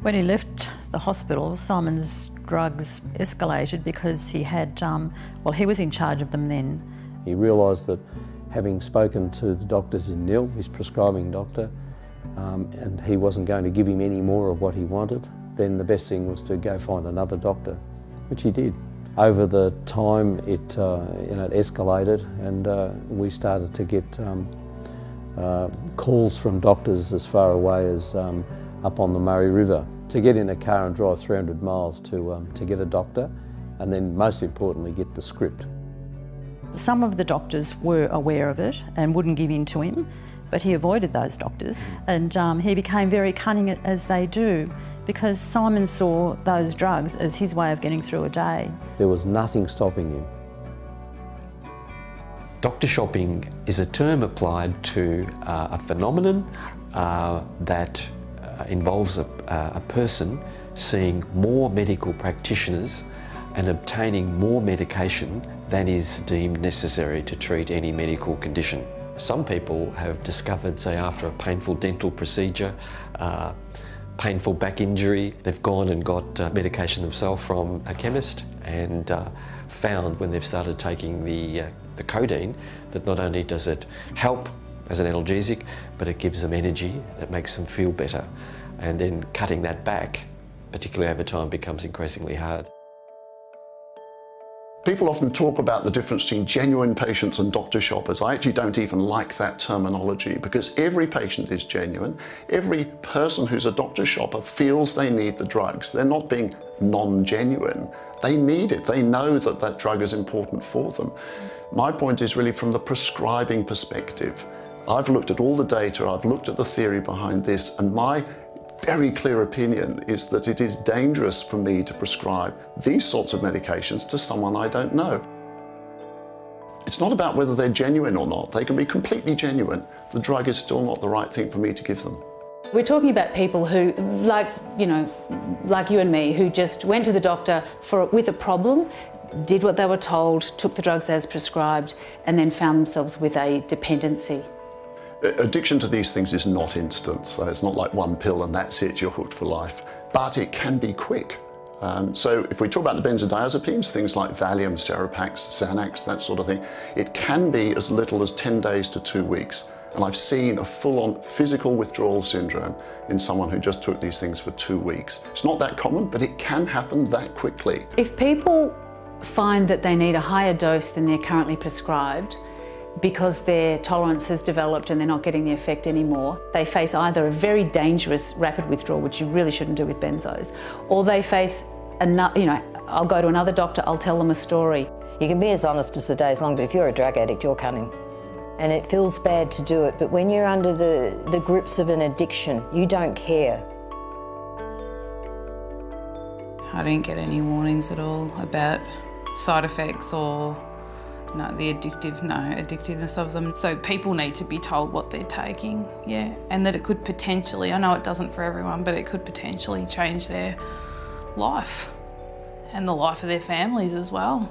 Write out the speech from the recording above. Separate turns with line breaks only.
When he left the hospital, Simon's drugs escalated because he had, he was in charge of them then.
He realised that having spoken to the doctors in Nil, his prescribing doctor, and he wasn't going to give him any more of what he wanted, then the best thing was to go find another doctor, which he did. Over the time it escalated, and we started to get calls from doctors as far away as up on the Murray River, to get in a car and drive 300 miles to get a doctor, and then most importantly get the script.
Some of the doctors were aware of it and wouldn't give in to him, but he avoided those doctors, and he became very cunning, as they do, because Simon saw those drugs as his way of getting through a day.
There was nothing stopping him.
Doctor shopping is a term applied to a phenomenon that involves a person seeing more medical practitioners and obtaining more medication than is deemed necessary to treat any medical condition. Some people have discovered, say after a painful dental procedure, painful back injury, they've gone and got medication themselves from a chemist, and found when they've started taking the codeine that not only does it help as an analgesic, but it gives them energy, it makes them feel better. And then cutting that back, particularly over time, becomes increasingly hard.
People often talk about the difference between genuine patients and doctor shoppers. I actually don't even like that terminology, because every patient is genuine. Every person who's a doctor shopper feels they need the drugs. They're not being non-genuine. They need it. They know that that drug is important for them. My point is really from the prescribing perspective. I've looked at all the data, I've looked at the theory behind this, and my very clear opinion is that it is dangerous for me to prescribe these sorts of medications to someone I don't know. It's not about whether they're genuine or not. They can be completely genuine. The drug is still not the right thing for me to give them.
We're talking about people who, like you and me, who just went to the doctor with a problem, did what they were told, took the drugs as prescribed, and then found themselves with a dependency.
Addiction to these things is not instant, so it's not like one pill and that's it, you're hooked for life, but it can be quick. So if we talk about the benzodiazepines, things like Valium, Seropax, Xanax, that sort of thing, it can be as little as 10 days to 2 weeks. And I've seen a full-on physical withdrawal syndrome in someone who just took these things for 2 weeks. It's not that common, but it can happen that quickly.
If people find that they need a higher dose than they're currently prescribed, because their tolerance has developed and they're not getting the effect anymore, they face either a very dangerous rapid withdrawal, which you really shouldn't do with benzos, or they face I'll go to another doctor, I'll tell them a story.
You can be as honest as the day's long, but if you're a drug addict, you're cunning. And it feels bad to do it, but when you're under the grips of an addiction, you don't care.
I didn't get any warnings at all about side effects or the addictiveness of them. So people need to be told what they're taking, and that it could potentially, I know it doesn't for everyone, but it could potentially change their life and the life of their families as well.